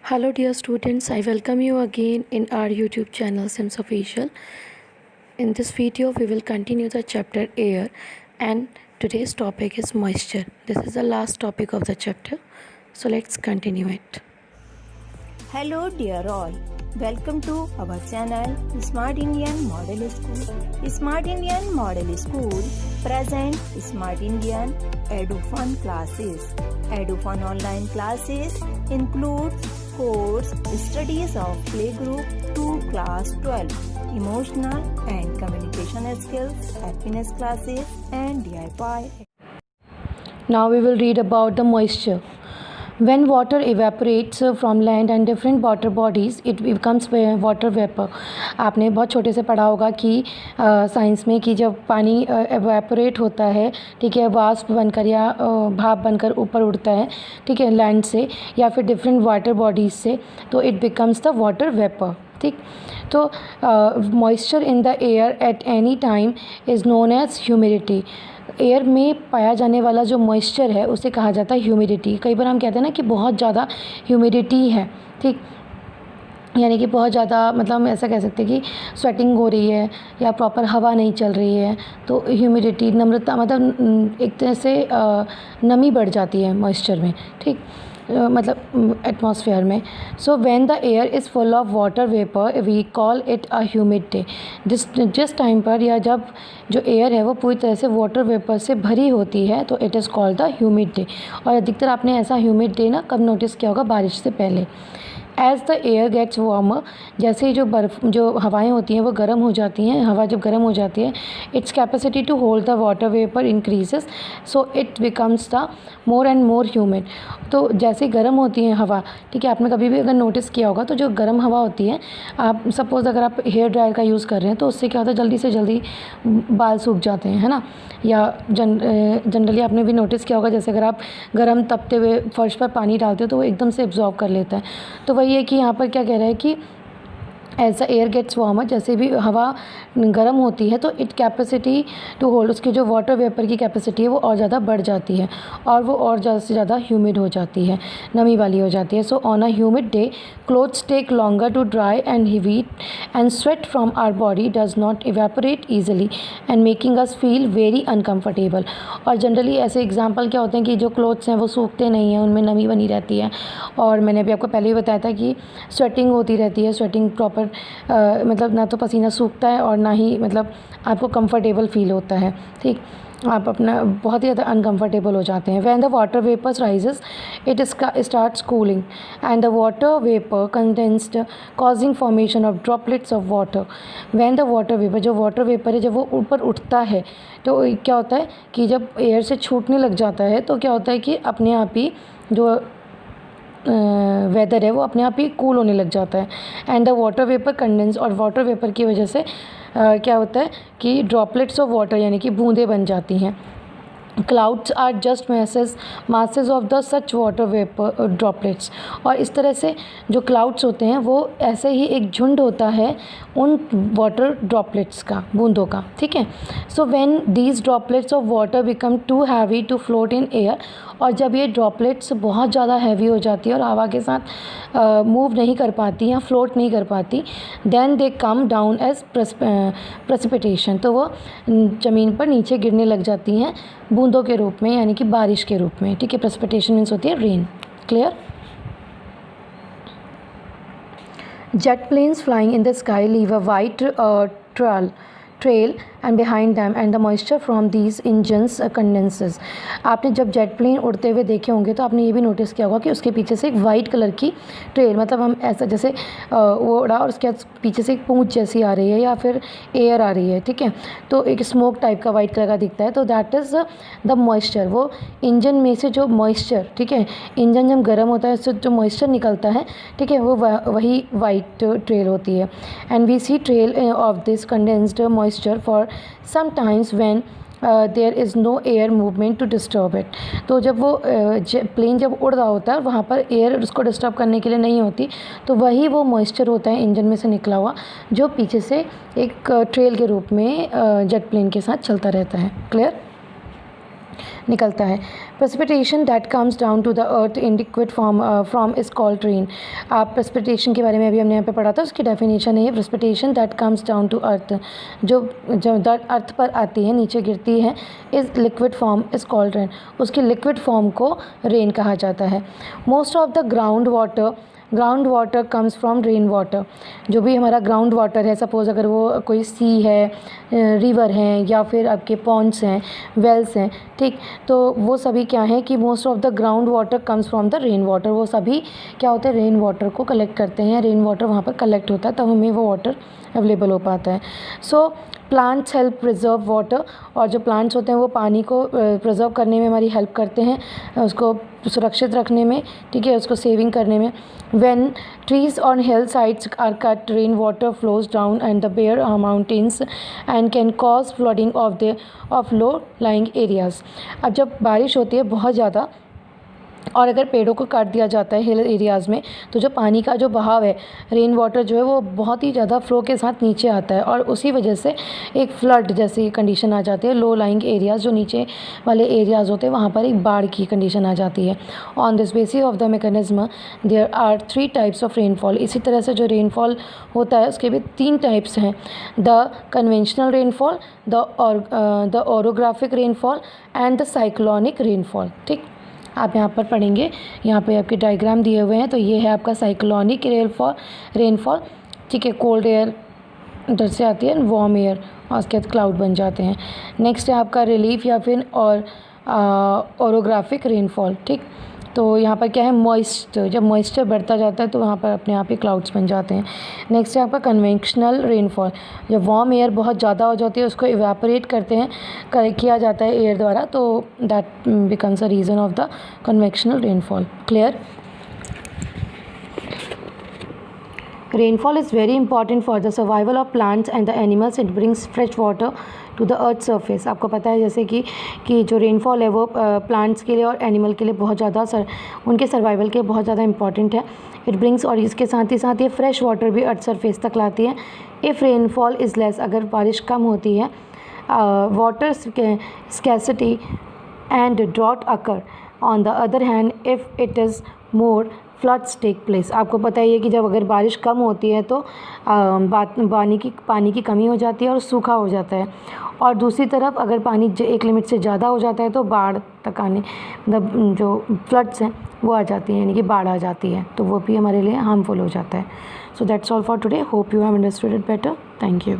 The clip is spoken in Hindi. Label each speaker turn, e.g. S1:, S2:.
S1: Hello dear students, I welcome you again in our YouTube channel Sims Official. In this video we will continue the chapter air and today's topic is moisture. This is the last topic of the chapter. So let's continue it.
S2: Hello dear all, welcome to our channel Smart Indian Model School. Smart Indian Model School present Smart Indian EduFun classes. EduFun online classes includes course studies of playgroup to class 12, emotional and communication skills, happiness classes and DIY.
S1: Now we will read about the moisture. When water evaporates from land and different water bodies, it becomes water vapor. आपने बहुत छोटे से पढ़ा होगा कि साइंस में कि जब पानी एवेपोरेट होता है, ठीक है, वाष्प बनकर या भाप बनकर ऊपर उड़ता है, ठीक है, लैंड से या फिर डिफरेंट वाटर बॉडीज़ से, तो it becomes the water vapour. ठीक, तो moisture in the air at any time is known as humidity. Air में पाया जाने वाला जो मॉइस्चर है उसे कहा जाता है ह्यूमिडिटी. कई बार हम कहते हैं ना कि बहुत ज़्यादा ह्यूमिडिटी है, ठीक, यानी कि बहुत ज़्यादा, मतलब हम ऐसा कह सकते हैं कि स्वेटिंग हो रही है या प्रॉपर हवा नहीं चल रही है, तो ह्यूमिडिटी, नम्रता, मतलब एक तरह से नमी बढ़ जाती है मॉइस्चर में, ठीक, मतलब एटमॉस्फेयर में. So when the air is full of water vapour we call it a humid day. जिस टाइम पर या जब जो एयर है वो पूरी तरह से वाटर वेपर से भरी होती है तो it is called the humid day. और अधिकतर आपने ऐसा ह्यूमिड डे ना कब नोटिस किया होगा? बारिश से पहले. As the air gets warmer, जैसे ही जो हवाएं होती हैं वो गर्म हो जाती हैं, हवा जब गर्म हो जाती है, its capacity to hold the water vapour increases, so it becomes the more and more humid. तो जैसे गर्म होती है हवा, ठीक है, आपने कभी भी अगर नोटिस किया होगा तो जो गर्म हवा होती है, आप सपोज़ अगर आप हेयर ड्रायर का यूज़ कर रहे हैं तो उससे क्या होता है, जल्दी से जल्दी बाल सूख जाते हैं, है ना. या जनरली आपने भी नोटिस किया होगा, जैसे अगर आप गर्म तपते हुए फर्श पर पानी डालते हो तो वो एकदम से एब्जॉर्ब कर लेता है. तो वही है कि यहाँ पर क्या कह रहा है कि as the air gets warmer, जैसे भी हवा गर्म होती है तो इट कैपेसिटी टू होल्ड, उसकी जो वाटर वेपर की कैपेसिटी है वो और ज़्यादा बढ़ जाती है और वो और ज़्यादा से ज़्यादा ह्यूमिड हो जाती है, नमी वाली हो जाती है. So on a humid day clothes take longer to dry and heat and sweat from our body does not evaporate easily and making us feel very uncomfortable. और जनरली ऐसे एग्जाम्पल क्या होते हैं कि जो क्लोथ्स हैं वो सूखते नहीं हैं, उनमें नमी बनी रहती है. और मैंने अभी आपको पहले ही बताया था कि स्वेटिंग होती रहती है, स्वेटिंग प्रॉपर मतलब ना तो पसीना सूखता है और ना ही मतलब आपको कंफर्टेबल फील होता है, ठीक, आप अपना बहुत ही ज़्यादा अनकंफर्टेबल हो जाते हैं. When the water vapours rises it starts cooling and the water vapour condensed causing formation of droplets of water. When the water vapour, जो वाटर वेपर है जब वो ऊपर उठता है तो क्या होता है कि जब एयर से छूटने लग जाता है तो क्या होता है कि अपने आप ही जो वेदर है वो अपने आप ही कूल होने लग जाता है. And the water vapour condense, और वाटर वेपर की वजह से क्या होता है कि ड्रॉपलेट्स ऑफ वाटर यानी कि बूंदें बन जाती हैं. Clouds are just masses of the such water vapour droplets. और इस तरह से जो क्लाउड्स होते हैं वो ऐसे ही एक झुंड होता है उन वाटर ड्रॉपलेट्स का, बूंदों का, ठीक है. So when these droplets of water become too heavy to float in air, और जब ये ड्रॉपलेट्स बहुत ज़्यादा हैवी हो जाती है और हवा के साथ मूव नहीं कर पाती या फ्लोट नहीं कर पाती, then they come down as precipitation, तो वो ज़मीन पर नीचे गिरने लग जाती हैं बूंदों के रूप में, यानी कि बारिश के रूप में, ठीक है. प्रेसिपिटेशन मीन्स होती है rain. Clear? Jet planes flying in the sky leave a white trail and behind them and the moisture from these engines condenses. आपने जब जेट प्लेन उड़ते हुए देखे होंगे तो आपने ये भी नोटिस किया होगा कि उसके पीछे से एक वाइट कलर की ट्रेल, मतलब हम ऐसा जैसे वो उड़ा और उसके पीछे से एक पूंछ जैसी आ रही है या फिर एयर आ रही है, ठीक है, तो एक स्मोक टाइप का वाइट कलर का दिखता है, तो दैट इज़ द मॉइस्चर. वो इंजन में से जो मॉइस्चर, ठीक है, इंजन जब गर्म होता है उससे जो मॉइस्चर निकलता है, ठीक है, वो वही वाइट ट्रेल होती है. And we see trail of this condensed moisture for sometimes when there is no air movement to disturb it. तो जब वो प्लेन जब उड़ रहा होता है वहाँ पर एयर उसको डिस्टर्ब करने के लिए नहीं होती, तो वही वो मॉइस्चर होता है इंजन में से निकला हुआ जो पीछे से एक ट्रेल के रूप में जेट प्लेन के साथ चलता रहता है. क्लियर? निकलता है। Precipitation that comes down to the earth in liquid form from is called rain. आप प्रेसिपिटेशन के बारे में अभी हमने यहाँ पे पढ़ा था, उसकी डेफिनेशन है precipitation that comes down to earth, जो अर्थ पर आती है, नीचे गिरती है, is liquid form is called rain, उसकी लिक्विड फॉर्म को रेन कहा जाता है। Most of the ground water comes from rain water. जो भी हमारा ग्राउंड वाटर है, सपोज़ अगर वो कोई सी है, रिवर हैं, या फिर आपके पॉन्ड्स हैं, वेल्स हैं, ठीक, तो वो सभी क्या हैं कि most of the ground water comes from the rain water. वो सभी क्या होते हैं, रेन वाटर को कलेक्ट करते हैं, रेन वाटर वहाँ पर कलेक्ट होता है, तब हमें वो वाटर अवेलेबल हो पाता है। So plants help preserve water, और जो प्लांट्स होते हैं वो पानी को प्रिजर्व करने में हमारी हेल्प करते हैं, उसको सुरक्षित रखने में, ठीक है, उसको सेविंग करने में। When trees on hill sides are cut, rain water flows down and the bare mountains and can cause flooding of low lying areas. अब जब बारिश होती है बहुत ज़्यादा और अगर पेड़ों को काट दिया जाता है हिल एरियाज़ में, तो जो पानी का जो बहाव है, रेन वाटर जो है वो बहुत ही ज़्यादा फ्लो के साथ नीचे आता है, और उसी वजह से एक फ्लड जैसी कंडीशन आ जाती है। लो लाइंग एरियाज़, जो नीचे वाले एरियाज़ होते हैं, वहाँ पर एक बाढ़ की कंडीशन आ जाती है। On this basis of the mechanism there are 3 types of rainfall. इसी तरह से जो रेनफॉल होता है उसके भी 3 टाइप्स हैं, the conventional rainfall, the orographic rainfall and the cyclonic rainfall. ठीक, आप यहाँ पर पढ़ेंगे, यहाँ पे आपके डायग्राम दिए हुए हैं। तो ये है आपका साइक्लोनिक रेनफॉल, ठीक है, कोल्ड एयर इधर से आती है, वार्म एयर, और उसके बाद क्लाउड बन जाते हैं। नेक्स्ट है आपका रिलीफ या फिर ओरोग्राफिक रेनफॉल। ठीक, तो यहाँ पर क्या है, मॉइस्चर, जब मॉइस्चर बढ़ता जाता है तो वहाँ पर अपने आप ही क्लाउड्स बन जाते हैं। नेक्स्ट है आपका कन्वेंशनल रेनफॉल, जब वार्म एयर बहुत ज़्यादा हो जाती है उसको इवेपोरेट करते हैं, किया जाता है एयर द्वारा, तो that becomes a reason of the conventional rainfall. Clear? Rainfall is very important for the survival of plants and the animals. It brings fresh water to the earth surface. आपको पता है जैसे कि जो रेनफॉल है वो प्लांट्स के लिए और एनिमल के लिए बहुत ज़्यादा उनके सर्वाइवल के बहुत ज़्यादा इंपॉर्टेंट है। इट ब्रिंग्स, और इसके साथ ही ये फ्रेश वाटर भी अर्थ सरफेस तक लाती है। इफ़ रेनफॉल इज़ लेस, अगर बारिश कम होती है, water scarcity and drought occur. On the other hand, if it is more, floods take place. आपको पता ही है कि जब अगर बारिश कम होती है तो पानी की कमी हो जाती है और सूखा हो जाता है, और दूसरी तरफ अगर पानी एक लिमिट से ज़्यादा हो जाता है तो बाढ़ तक आने, मतलब जो फ्लड्स हैं वो आ जाती हैं, यानी कि बाढ़ आ जाती है, तो वो भी हमारे लिए हार्मफुल हो जाता है। So that's all for today. Hope you have understood it better. Thank you.